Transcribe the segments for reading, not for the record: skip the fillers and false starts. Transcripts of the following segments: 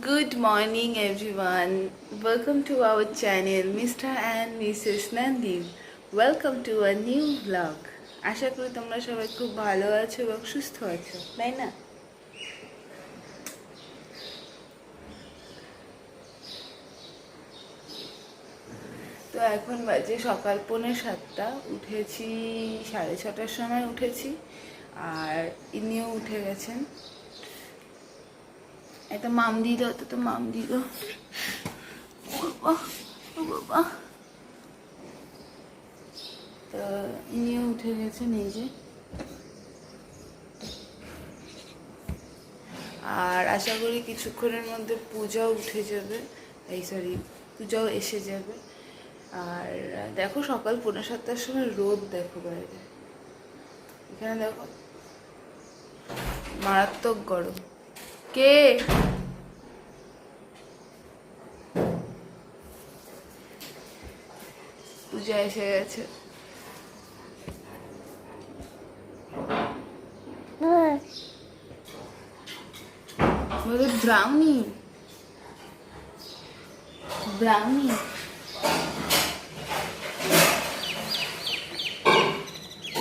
Good morning everyone. Welcome to our channel Mr. and Mrs. Nandeep. Welcome to a new vlog. আশা করি তোমরা সবাই খুব ভালো আছো এবং সুস্থ আছো, তাই না? তো এখন বাজে সকাল 6:45। উঠেছি 6:30টার সময় উঠেছি, আর ইনিও উঠে গেছেন। এটা মাম দিল, তো মাম দিল। বাবা, তো ইনিও উঠে গেছেন, এই যে। আর আশা করি কিছুক্ষণের মধ্যে পূজাও উঠে যাবে, পূজাও এসে যাবে। আর দেখো সকাল 6:45টার সময় রোদ দেখো বাইরে, এখানে দেখো মারাত্মক গরম। কে পূজা এসে গেছে। বলে ব্রাউনি ব্রাউনি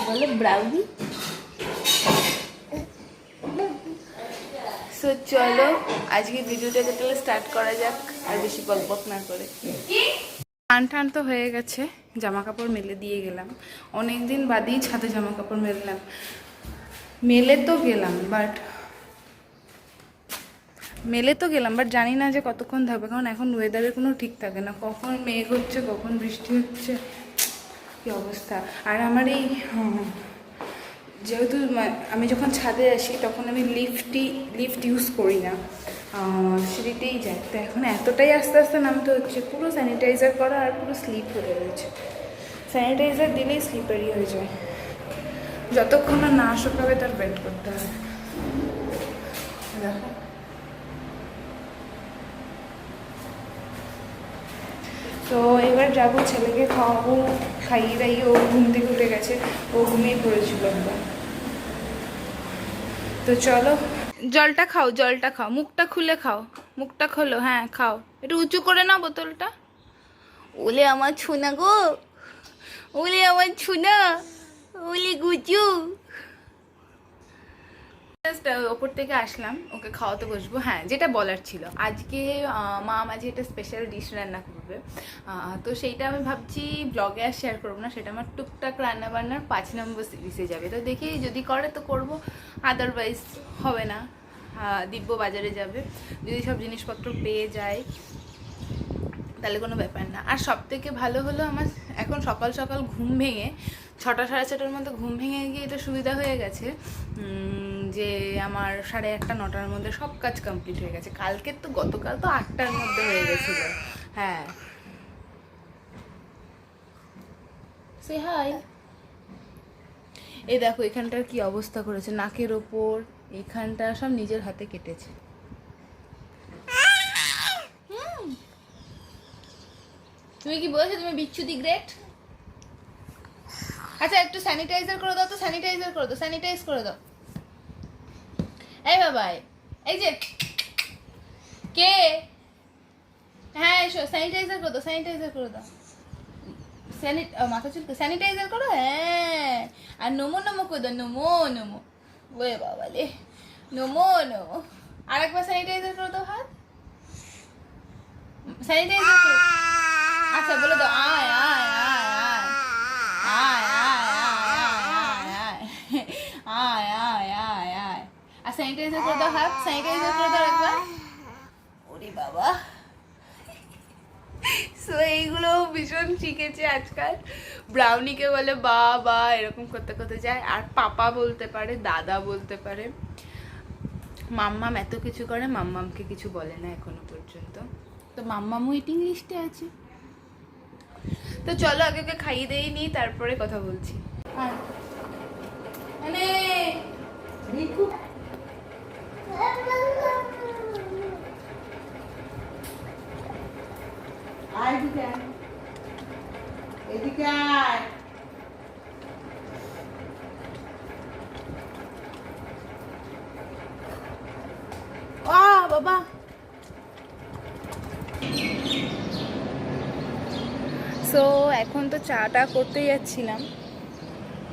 বলে ব্রাউনি। সো চলো আজকে ভিডিওটাকে তাহলে স্টার্ট করা যাক, আর বেশি বকবক না করে। টান তো হয়ে গেছে, জামা কাপড় মেলে দিয়ে গেলাম। অনেক দিন বাদেই ছাদে জামা কাপড় মেলে তো গেলাম বাট জানি না যে কতক্ষণ থাকবে, কারণ এখন ওয়েদারের কোনো ঠিক থাকে না, কখন মেঘ হচ্ছে কখন বৃষ্টি হচ্ছে, কী অবস্থা। আর আমার এই যেহেতু আমি যখন ছাদে আসি তখন আমি লিফট ইউজ করি না, সিঁড়িতেই যাই। তো এখন এতটাই আস্তে আস্তে নামতে হচ্ছে, পুরো স্যানিটাইজার করা আর পুরো স্লিপ হয়ে রয়েছে। স্যানিটাইজার দিলেই স্লিপারি হয়ে যায়, যতক্ষণ না শুকাবে তার ওয়েট করতে হয়। দেখো তো এবার যাবো, ছেলেকে খাওয়াবো, খাইয়ে দাইয়ে ও ঘুম থেকে উঠে গেছে, ও ঘুমিয়ে পড়েছিল একবার। তো চলো, জলটা খাও, মুখটা খুলে খাও, মুখটা খোলো, হ্যাঁ খাও, একটু উঁচু করে নাও বোতলটা। ওলে আমার ছুনা গো, ওলে আমার ছুনা, ওলে গুচু। ওপর থেকে আসলাম, ওকে খাওয়াতে বসবো। হ্যাঁ, যেটা বলার ছিল, আজকে মা আজকে একটা স্পেশাল ডিশ রান্না করবে। তো সেইটা আমি ভাবছি ব্লগে আর শেয়ার করবো না, সেটা আমার টুকটাক রান্নাবান্নার 5 নম্বর সিরিজে যাবে। তো দেখি যদি করে তো করবো, আদারওয়াইজ হবে না। দিব্য বাজারে যাবে, যদি সব জিনিসপত্র পেয়ে যায় তাহলে কোনো ব্যাপার না। আর সব থেকে ভালো হলো আমার এখন সকাল সকাল ঘুম ভেঙে 6টা 6:30টার মধ্যে ঘুম ভেঙে গিয়ে এটা সুবিধা হয়ে গেছে যে আমার 1:30 9টার মধ্যে সব কাজ কমপ্লিট হয়ে গেছে। গতকাল তো 8টার মধ্যে হয়ে গেছিলো। হ্যাঁ, সে হাই। এই দেখো এখানটার কি অবস্থা করেছে, নাকের ওপর এখানটা সব নিজের হাতে কেটেছে। তুমি কি বলেছো তুমি বিচ্ছুদি গ্রেট? আচ্ছা একটু স্যানিটাইজার করে দাও তো, স্যানিটাইজ করে দাও। এই বাবাই, এই যে কে, হ্যাঁ এসো, স্যানিটাইজার করে দাও। মাথা চুলকে স্যানিটাইজার করো, হ্যাঁ। আর নমো করে দাও, নমো ওয়ে বাবা লে, নমো। আর একবার স্যানিটাইজার করে দাও, হাত স্যানিটাইজার করো। আচ্ছা বলে দাও, আয় আয় আয় আয় আয় আয় আয়। আর স্যানিটাইজার করে দাও, হাত স্যানিটাইজার করে দাও একবার। ওরে বাবা। সো এইগুলো ভীষণ শিখেছে আজকাল। ব্রাউনিকে বলে বাবা, এরকম করতে করতে যায়। আর পাপা বলতে পারে, দাদা বলতে পারে। মাম্মাম এত কিছু করে, মাম্মামকে কিছু বলে না এখনো পর্যন্ত। তো মাম্মাম ওয়েটিং লিস্টে আছে। তো চলো আগে ওকে খাইয়ে দিয়ে নিই, তারপরে কথা বলছি। এদিকে আয়। বাবা সো এখন তো চাটা করতে যাচ্ছিলাম,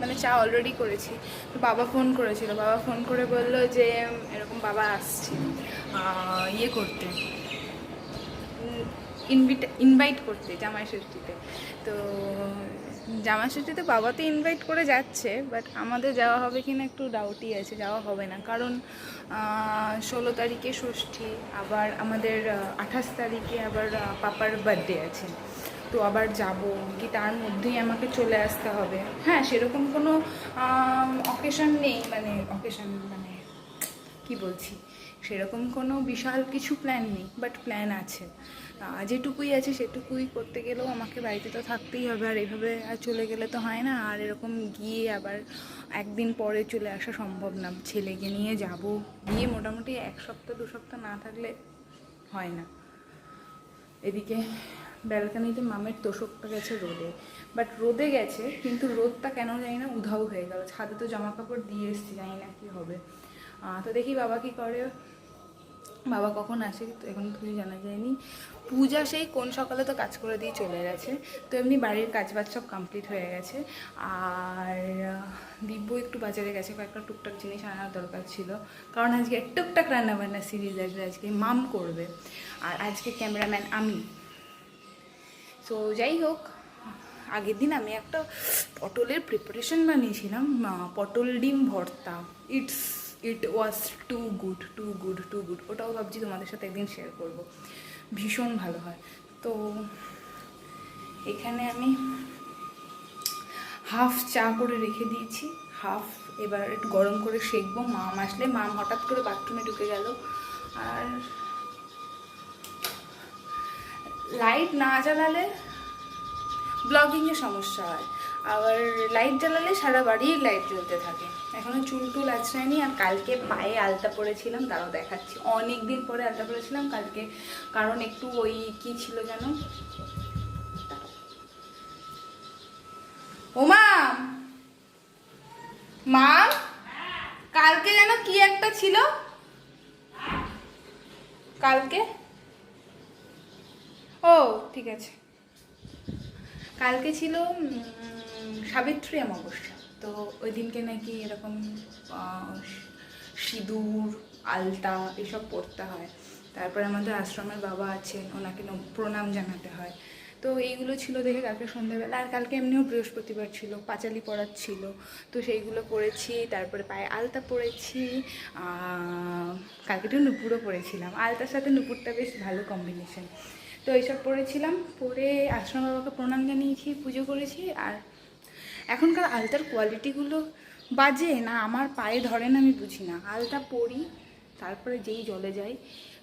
মানে চা অলরেডি করেছি। তো বাবা ফোন করেছিল, বাবা ফোন করে বললো যে এরকম বাবা আসছে ইয়ে করতে, ইনভাইট করতে জামাই ষষ্ঠীতে। তো জামাই ষষ্ঠীতে বাবা তো ইনভাইট করে যাচ্ছে, বাট আমাদের যাওয়া হবে কিনা একটু ডাউটই আছে, যাওয়া হবে না। কারণ 16 তারিখে ষষ্ঠী, আবার আমাদের 28 তারিখে আবার পাপার বার্থডে আছে। তো আবার যাব কি তার মধ্যেই আমাকে চলে আসতে হবে? হ্যাঁ, সেরকম কোনো অকেশন নেই, মানে অকেশন মানে কি বলছি, সেরকম কোনো বিশাল কিছু প্ল্যান নেই, বাট প্ল্যান আছে। যেটুকুই আছে সেটুকুই করতে গেলেও আমাকে বাড়িতে তো থাকতেই হবে, আর এইভাবে আর চলে গেলে তো হয় না। আর এরকম গিয়ে আবার একদিন পরে চলে আসা সম্ভব না। ছেলেকে নিয়ে যাব, গিয়ে মোটামুটি 1 সপ্তাহ 2 সপ্তাহ না থাকলে হয় না। এদিকে ব্যালকানিতে মামের তোষকটা গেছে রোদে, বাট রোদে গেছে কিন্তু রোদটা কেন জানি না উধাও হয়ে গেল। ছাদে তো জামা কাপড় দিয়ে এসছি, জানি না কী হবে। তো দেখি বাবা কী করে, বাবা কখন আসে তো এখন কিছু জানা যায়নি। পূজা সেই কোন সকালে তো কাজ করে দিয়ে চলে গেছে, তো এমনি বাড়ির কাজবাজ সব কমপ্লিট হয়ে গেছে। আর দিব্য একটু বাজারে গেছে, কয়েকটা টুকটাক জিনিস আনার দরকার ছিল, কারণ আজকে টুকটাক রান্নাবান্না সিরিজ আসবে, আজকে মাম করবে আর আজকে ক্যামেরাম্যান আমি। সো যাই হোক, আগের দিন আমি একটা পটলের প্রিপারেশন বানিয়েছিলাম, পটল ডিম ভর্তা। ইট ওয়াজ টু গুড। ওটাও ভাবছি তোমাদের সাথে একদিন শেয়ার করব, ভীষণ ভালো হয়। তো এখানে আমি হাফ চা করে রেখে দিয়েছি, হাফ এবার একটু গরম করে সেঁকবো। মাম আসলে, মাম হঠাৎ করে বাথরুমে ঢুকে গেল, আর লাইট না জ্বালালে ব্লগিংয়ে সমস্যা হয়, আবার লাইট জ্বালালে সারা বাড়ির লাইট জ্বলতে থাকে। এখনও চুল টুল আঁচড়ায়নি। আর কালকে পায়ে আলতা পরেছিলাম, তারাও দেখাচ্ছি। অনেক দিন পরে আলতা পরেছিলাম কালকে, কারণ একটু ওই কি ছিল যেন, ও মা কালকে যেন কি একটা ছিল কালকে, ও ঠিক আছে, কালকে ছিল সাবিত্রী অমাবস্যা। তো ওই দিনকে নাকি এরকম সিঁদুর আলতা এসব পরতে হয়। তারপরে আমাদের আশ্রমের বাবা আছেন, ওনাকে প্রণাম জানাতে হয়। তো এইগুলো ছিল দেখে কালকে সন্ধ্যাবেলা। আর কালকে এমনিও বৃহস্পতিবার ছিল, পাঁচালি পড়ার ছিল, তো সেইগুলো পড়েছি। তারপরে পায়ে আলতা পরেছি, কালকে একটু নুপুরও পরেছিলাম। আলতার সাথে নুপুরটা বেশ ভালো কম্বিনেশন। তো এইসব পড়েছিলাম, পরে আশ্রম বাবাকে প্রণাম জানিয়েছি, পুজো করেছি। আর এখনকার আলতার কোয়ালিটিগুলো বাজে না, আমার পায়ে ধরে না, আমি বুঝি না। আলতা পরি, তারপরে যেই জলে যাই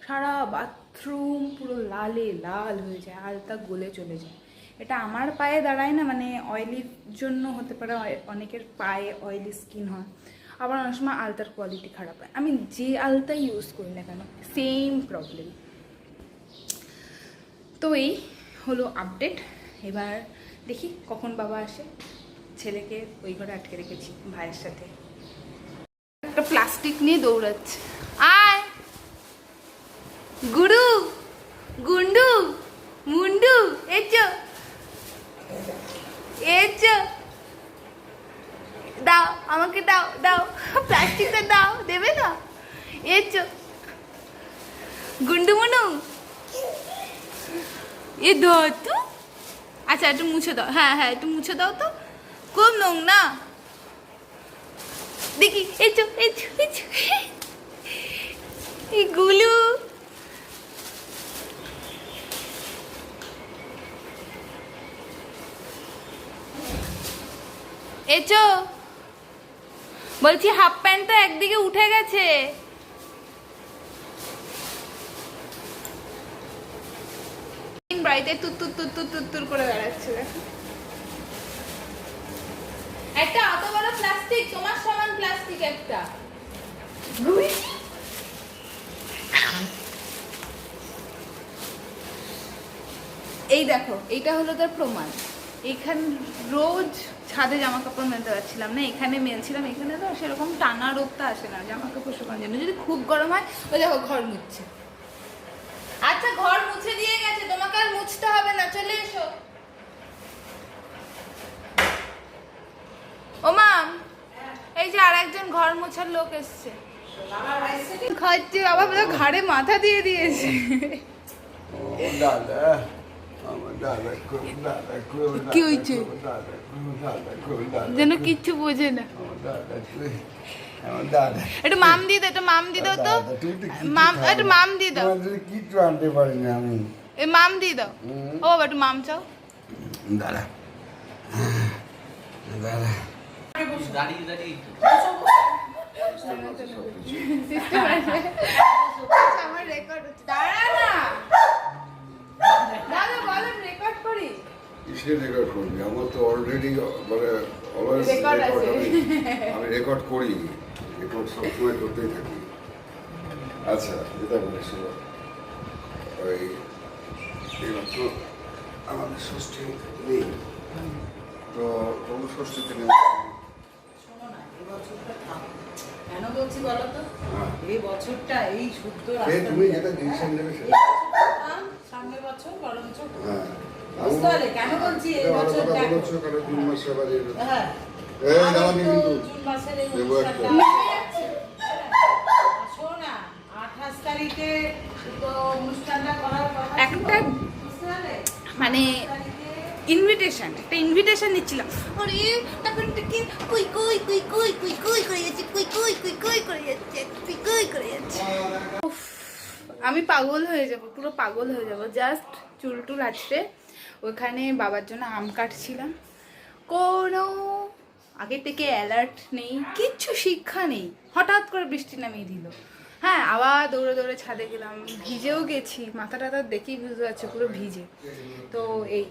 সারা বাথরুম পুরো লালে লাল হয়ে যায়, আলতা গলে চলে যায়। এটা আমার পায়ে দাঁড়ায় না, মানে অয়েলির জন্য হতে পারে, অনেকের পায়ে অয়েলি স্কিন হয়, আবার অনেক সময় আলতার কোয়ালিটি খারাপ হয়। আমি যে আলতা ইউজ করি না কেন সেম প্রবলেম। তো এই হলো আপডেট। এবার দেখি কখন বাবা আসে। ছেলেকে ওই ঘরে আটকে রেখেছি ভাইয়ের সাথে, একটা প্লাস্টিক নিয়ে দৌড়াচ্ছে। আয় গুরু গুন্ডু মুন্ডু, এচো এচো, দাও আমাকে, দাও দাও প্লাস্টিকটা দাও, দেবে না? এচো গুন্ডু মুন্ডু, এ ধর তো। আচ্ছা একটু মুছে দাও, হ্যাঁ হ্যাঁ একটু মুছে দাও তো, খুব নোংরা। দেখি এচো এচো এচো, এই গুলু এচো, বলছি হাফ প্যান্টটা একদিকে উঠে গেছে। বাড়িতে তুত্তুর তুত্তুর তুত্তুর করে বেড়াচ্ছে, দেখো। একটা অত বড় প্লাস্টিক, তোমার সমান প্লাস্টিক একটা। এই দেখো, এইটা হলো তার প্রমাণ। এখানে রোজ ছাদে জামা কাপড় মেলতে পারছিলাম না, এখানে মেলছিলাম। এখানে তো সেরকম টানা রোদটা আসে না জামা কাপড় শুকানোর জন্য। যদি খুব গরম হয়, ওই দেখো ঘর মুছছে। আচ্ছা ঘর মুছে দিয়ে গেছে, তোমাকে আর মুছতে হবে না, চলে এসো। ও মাম, এই যে আর একজন ঘর মোছার লোক এসছে। খাচ্ছে বাবা, বোধহয় ঘাড়ে মাথা দিয়ে দিয়েছে। কি হয়েছে যেন কিচ্ছু বোঝে না। একটু মাম দিয়ে দাও, একটু মাম দিয়ে দাও তো, মাম একটু মাম দিয়ে দাও, কিচ্ছু আনতে পারিনি আমি। এই মাম দিয়ে দাও। ও বাবা একটু মাম চাও। দাঁড়া দাঁড়া দাঁড়িয়ে দাঁড়িয়ে আমার রেকর্ড হচ্ছে, দাঁড়া না দাদা বলেন রেকর্ড করি। কিসে রেকর্ড করবি? আমার তো অলরেডি মানে অলওয়েজ Record আছে। আমি রেকর্ড করি, রেকর্ড সবসময় করতেই থাকি। আচ্ছা, যেটা বলিস ওই এইমাত্র আমাদের ষষ্ঠী নেই, তো তবু ষষ্ঠীতে নেই। শোনো না, এই বছরটা থাম। কেন বলছি বলো তো? হ্যাঁ। এই বছরটা এই শুদ্ধ এই রাস্তা তুমি দিয়ে- যেটা ডিসিশন নেবে এই সেটা। বছরটা থাম, সামনের বছর বরং ছোট। হ্যাঁ। বুঝতে পারলে? কেন বলছি এই এটা ভালো বছর কথা দেখো। বলেছো, কারণ 3 মাস সেবা দিয়ে দেবে। হ্যাঁ। এই আবার দাঁড়াবি তো কিন্তু। জুন মাসের এই দেবো অনুষ্ঠানটা একটা। আছে। শোনো না, 28 তারিখে তো অনুষ্ঠানটা করার কথা ছিল। একটা বুঝতে পারলে? মানে 28 তারিখে ইনভিটেশন, একটা ইনভিটেশন দিচ্ছিলাম। আরে তখন থেকে কুই কুই কুই কুই কুই কুই করে যাচ্ছে, কুই কুই কুই কুই করে যাচ্ছে, কুই কুই করে যাচ্ছে। উফ, আমি পাগল হয়ে যাব, পুরো পাগল হয়ে যাব। জাস্ট চুল টুল আছড়ে ওখানে বাবার জন্য আম কাটছিলাম। কোনো আগে থেকে অ্যালার্ট নেই, কিচ্ছু শিক্ষা নেই, হঠাৎ করে বৃষ্টি নামিয়ে দিল। হ্যাঁ, আবার দৌড়ে দৌড়ে ছাদে গেলাম, ভিজেও গেছি, মাথা টাথা দেখেই বুঝতে পারছে পুরো ভিজে। তো এই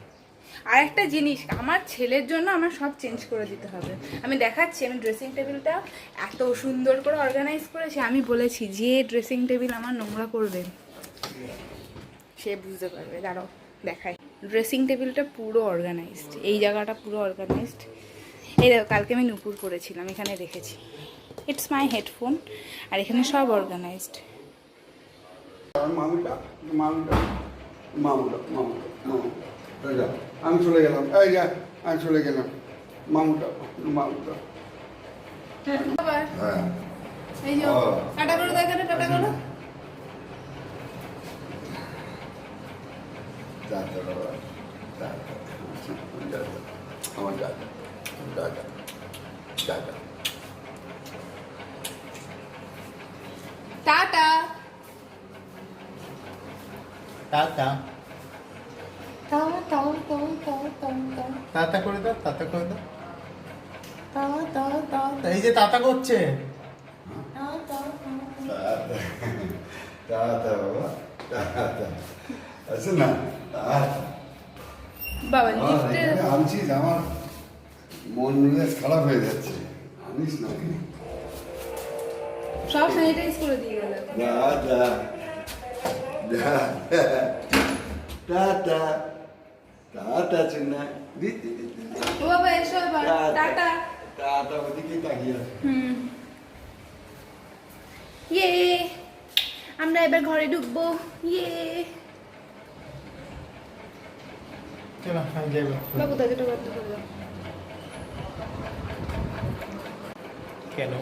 আর একটা জিনিস, আমার ছেলের জন্য আমার সব চেঞ্জ করে দিতে হবে। আমি দেখাচ্ছি, আমি ড্রেসিং টেবিলটা এত সুন্দর করে অর্গানাইজ করেছি। আমি বলেছি যে ড্রেসিং টেবিল আমার নোংরা করবে সে বুঝতে পারবে, দাঁড়াও দেখাই। ড্রেসিং টেবিলটা পুরো অর্গানাইজড, এই জায়গাটা পুরো অর্গানাইজড। এই দেখো, কালকে আমি নুপুর করেছিলাম, এখানে রেখেছি। ইটস মাই হেডফোন, আর এখানে সব অর্গানাইজড। মামুটা মামুটা মামুটা মামুটা মামুটা এই যা, আমি চলে গেলাম, এই যা আমি চলে গেলাম, মামুটা মামুটা। আবার হ্যাঁ এই যে টাটা করে দাও, এখানে টাটা করো। দাদা বাবা দাদা দাদা আমার দাদা দাদা দাদা টাটা। টাটা তাও তাও তাও তাও তাও তাও তাতা করে দাও, তাতা করে দাও। তাও তাও তাও এই যে তাতা করছে। তাও তাও দাদা দাদা বাবা দাদা আছে না দাদা। বাবা লিফটে আনছিস, আমার মন মেজাজ খারাপ হয়ে যাচ্ছে, আনিস না সব স্যানিটাইজ করে দিয়ে গেল। দাদা দাদা দাদা দাদা চিন্না দিদি ও বাবা এসো এবার, টাটা। দাদা ওদিকে তাকিয়ে আছে। ইয়ে, আমরা এবার ঘরে ঢুকবো। ইয়ে চলো আমি যাবো। বাবু তাদেরটা বন্ধ করে দাও। কেন?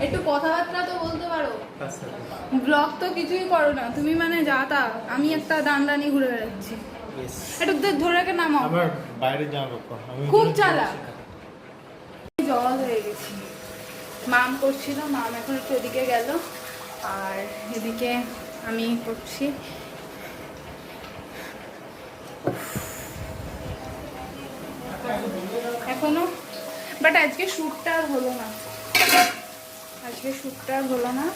একটু কথাবার্তা তো বলতে পারো। কার সাথে? ব্লগ তো কিছুই করো না তুমি, মানে যা তা। আমি একটা দান্ডা নিয়ে ঘুরে বেড়াচ্ছি। Yes. একটু ধরে রেখে নামাও। আমার বাইরে জামা কাপড় আমি খুব চালাক। জল হয়ে গেছি। মাম করছিল, মাম এখন একটু ওদিকে গেল, আর এদিকে আমি করছি। এখনো বাট আজকে শ্যুটটা আর হলো না, আজকে শ্যুটটা আর হলো না।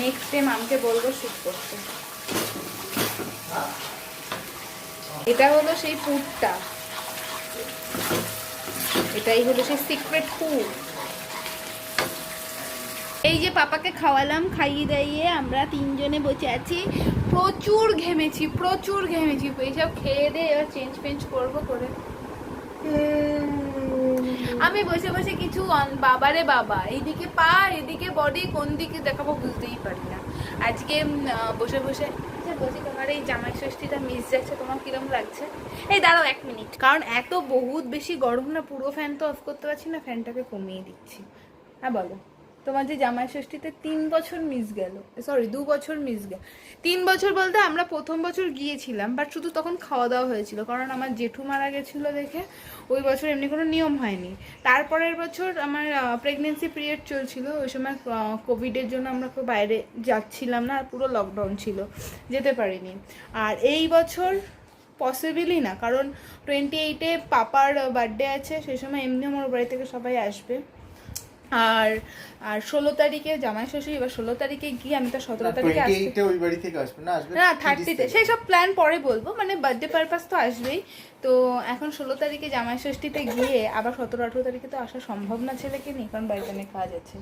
নেক্সট ডে মামকে বলবো শ্যুট করতে। এটা হলো সেই পুরটা, এটাই হলো সেই সিক্রেট ফুড। এই যে পাপাকে খাওয়ালাম, খাইয়ে দাইয়ে আমরা তিনজনে বসে আছি। প্রচুর ঘেমেছি, প্রচুর ঘেমেছি। এইসব খেয়ে দিয়ে এবার চেঞ্জ ফেঞ্জ করবো করে আমি বসে বসে কিছু বাবারে বাবা, এইদিকে পা এদিকে বডি, কোন দিকে দেখাবো বুঝতেই পারি না। আজকে বসে বসে লাগছে? বলছি তোমার এই জামাই ষষ্ঠীটা মিস যাচ্ছে, তোমার কিরম লাগছে? এই দাঁড়াও 1 মিনিট, কারণ এত বহুত বেশি গরম না, পুরো ফ্যান তো অফ করতে পারছি না, ফ্যানটাকে কমিয়ে দিচ্ছি। হ্যাঁ বলো, তোমার যে জামাই ষষ্ঠীতে 3 বছর মিস গেল, সরি 2 বছর মিস গেল। 3 বছর বলতে আমরা প্রথম বছর গিয়েছিলাম, বাট শুধু তখন খাওয়া দাওয়া হয়েছিল, কারণ আমার জেঠু মারা গেছিলো দেখে ওই বছর এমনি কোনো নিয়ম হয়নি। তারপরের বছর আমার প্রেগনেন্সি পিরিয়ড চলছিল, ওই সময় কোভিডের জন্য আমরা কেউ বাইরে যাচ্ছিলাম না, আর পুরো লকডাউন ছিল, যেতে পারিনি। আর এই বছর পসিবলই না, কারণ 28-এ পাপার বার্থডে আছে, সেই সময় এমনি আমার বাড়ি থেকে সবাই আসবে। আর 16 তারিখে জামাই ষষ্ঠী, এবার 16 তারিখে গিয়ে আমি তো 17 তারিখে আসতে, ওই বাড়ি থেকে আসবে না, আসবে না 30-তে, সেই সব প্ল্যান পরে বলবো, মানে বার্থডে পারপাস তো আসবেই। তো এখন 16 তারিখে জামাই ষষ্ঠীতে গিয়ে আবার 17-18 তারিখে তো আসা সম্ভব না ছেলেকে নিয়ে, কারণ বাড়িতে অনেক কাজ আছে।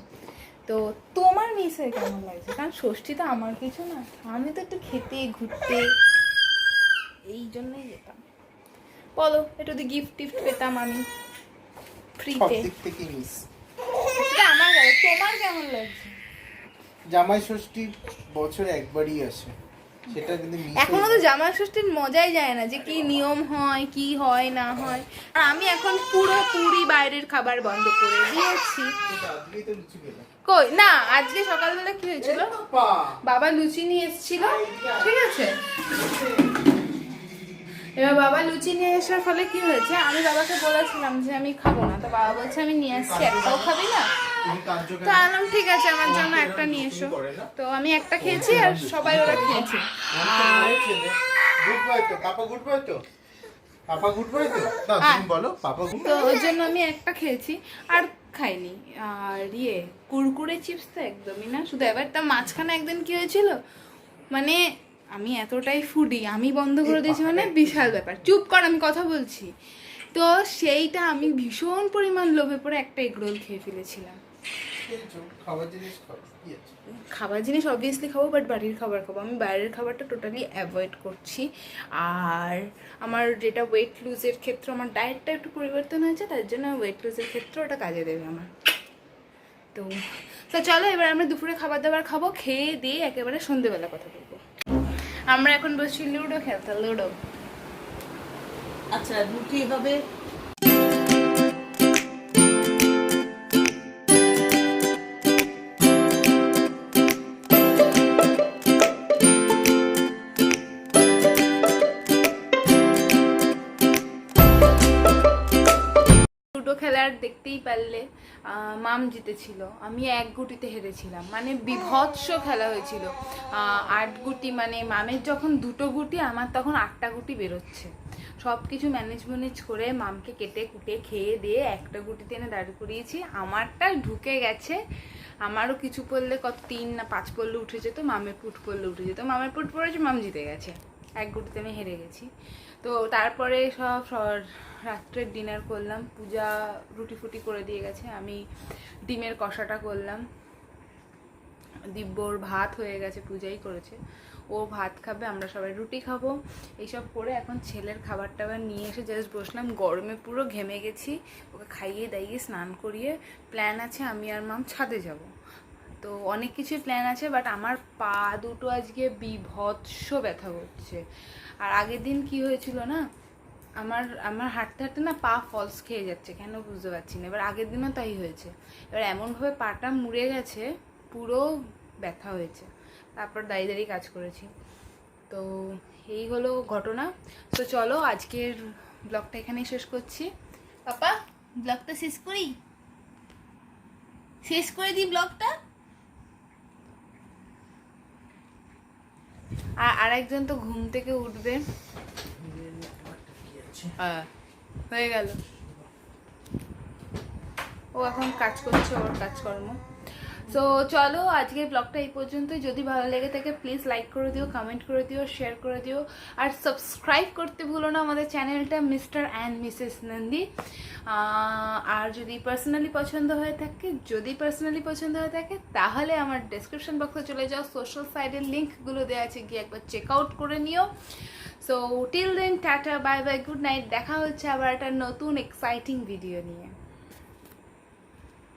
তো তোমার মিস হয়ে কেমন লাগছে? কারণ ষষ্ঠী তো আমার কিছু না, আমি তো একটু খেতে ঘুরতে এই জন্যই যেতাম। বলো, একটু যদি গিফট টিফট পেতাম আমি ফ্রিতে, দিক থেকে মিস। সেটা আমার গেল, তোমার কেমন লাগছে? জামাই ষষ্ঠী বছরে একবারই আসে, সেটা কিন্তু মিস। এখনো তো জামাই ষষ্ঠীর মজাই যায় না, যে কি নিয়ম হয়, কি হয় না হয়। আর আমি এখন পুরোপুরি বাইরের খাবার বন্ধ করে দিয়েছি। আজকেই তো লুচি খেলাম। কই না, আজকে সকালবেলা কি হয়েছিল, বাবা লুচি নিয়ে এসেছিল, ঠিক আছে? এবার বাবা লুচি নিয়ে আসার ফলে কি হয়েছে, আমি বাবাকে বলেছিলাম যে আমি খাবো না, তো বাবা বলছে আমি নিয়ে আসছি, একটাও খাবি না? তো আনলাম, ঠিক আছে আমার জন্য একটা নিয়ে এসো। তো আমি একটা খেয়েছি আর সবাই ওরা খেয়েছে। আর গুড বয় তো, পাপা গুড বয় তো, পাপা গুড বয় তো, না তুমি বলো পাপা গুড। তো ওই জন্য আমি একটা খেয়েছি আর খাইনি। আর কুরকুরে চিপস তো একদমই না, শুধু এবার তার মাঝখানে একদিন কি হয়েছিল, মানে আমি এতটাই ফুডি, আমি বন্ধ করে দিয়েছি, মানে বিশাল ব্যাপার। চুপ কর, আমি কথা বলছি। তো সেইটা আমি ভীষণ পরিমাণ লোভে পড়ে একটা এগরোল খেয়ে ফেলেছিলাম। খাবার জিনিস খাও, কি আছে? খাবার জিনিস অবভিয়াসলি খাবো, বাট বাড়ির খাবার খাবো, আমি বাইরের খাবারটা টোটালি অ্যাভয়েড করছি। আর আমার যেটা ওয়েট লুজের ক্ষেত্রে আমার ডায়েটটা একটু পরিবর্তন হয়েছে, তার জন্য ওয়েট লুজের ক্ষেত্রে ওটা কাজে দেবে আমার। তো চলো এবার আমরা দুপুরে খাবার দাবার খাবো, খেয়ে দিয়ে একেবারে সন্ধ্যেবেলা কথা বলবো। আমরা এখন বসছি লুডো খেলতে, লুডো। আচ্ছা, রুটি হবে। লুডো খেলার দেখতেই পারলে মাম জিতেছিল, আমি 1 গুটিতে হেরেছিলাম, মানে বিভৎস খেলা হয়েছিল। 8 গুটি, মানে মামের যখন 2টো গুটি, আমার তখন 8টা গুটি বেরোচ্ছে। সব কিছু ম্যানেজ করে মামকে কেটে কুটে খেয়ে দিয়ে 1টা গুটিতে এনে দাঁড় করিয়েছি, আমারটা ঢুকে গেছে। আমারও কিছু পড়লে কত 3 না 5 পড়লে উঠে যেত, মামের পুট পড়লে উঠে যেত, মামের পুট পড়েছে, মাম জিতে গেছে, 1 গুটিতে আমি হেরে গেছি। তো তারপরে সব রাত্রের ডিনার করলাম, পূজা রুটি ফুটি করে দিয়ে গেছে, আমি ডিমের কষাটা করলাম, দিব্যর ভাত হয়ে গেছে, পূজাই করেছে, ও ভাত খাবে, আমরা সবাই রুটি খাবো। এইসব করে এখন ছেলের খাবার টাবার নিয়ে এসে জাস্ট বসলাম, গরমে পুরো ঘেমে গেছি, ওকে খাইয়ে দাইয়ে স্নান করিয়ে প্ল্যান আছে আমি আর মাম ছাদে যাব। তো অনেক কিছুই প্ল্যান আছে, বাট আমার পা দুটো আজকে বিভৎস ব্যথা করছে। আর আগের দিন কি হয়েছিল না, আমার হাঁটতে হাঁটতে না পা ফলস খেয়ে যাচ্ছে, কেন বুঝতে পারছি না। এবার আগের দিনও তাই হয়েছে, এবার এমনভাবে পাটা মুড়ে গেছে, পুরো ব্যথা হয়েছে। তারপর দাঁড়িয়ে দাঁড়িয়ে কাজ করেছি। তো এই হলো ঘটনা। তো চলো আজকের ব্লগটা এখানেই শেষ করছি। পাপা, ব্লগটা শেষ করে দিই ব্লগটা। আর একজন তো ঘুম থেকে উঠবে, হয়ে গেল, ও এখন কাজ করছে ওর কাজকর্ম। সো চলো আজকের ব্লগটা এই পর্যন্ত। যদি ভালো লেগে থাকে প্লিজ লাইক করে দিও, কমেন্ট করে দিও, শেয়ার করে দিও, আর সাবস্ক্রাইব করতে ভুলো না আমাদের চ্যানেলটা মিস্টার অ্যান্ড মিসেস নন্দী। আর যদি পার্সোনালি পছন্দ হয়ে থাকে তাহলে আমার ডেসক্রিপশন বক্সে চলে যাও, সোশ্যাল সাইটের লিঙ্কগুলো দেওয়া আছে, গিয়ে একবার চেক আউট করে নিও। So till then tata, bye bye, good night, দেখা হচ্ছে আবার একটা নতুন এক্সাইটিং ভিডিও নিয়ে।